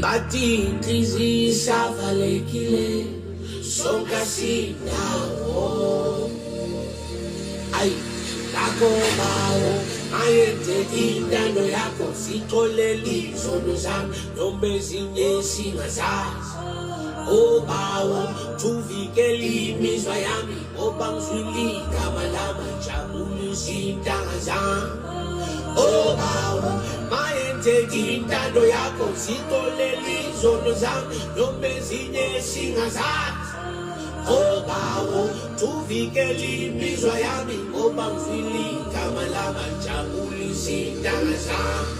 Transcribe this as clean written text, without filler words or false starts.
bathi inhliziyo isavalekile sonke sinawo lakho bawo ayenzeka intando yakho sixolele izono zami noma ezinye singazazi bawo tuvikele imizwa yami ngoba ngizwile igama lami jabulisa intanga zami bawo mayenzeka intando yakho sixolele izono zami noma ezinye singazazi bawo tuvikele imizwa yami ngoba ngizwile igama lami jabulisa intanga zami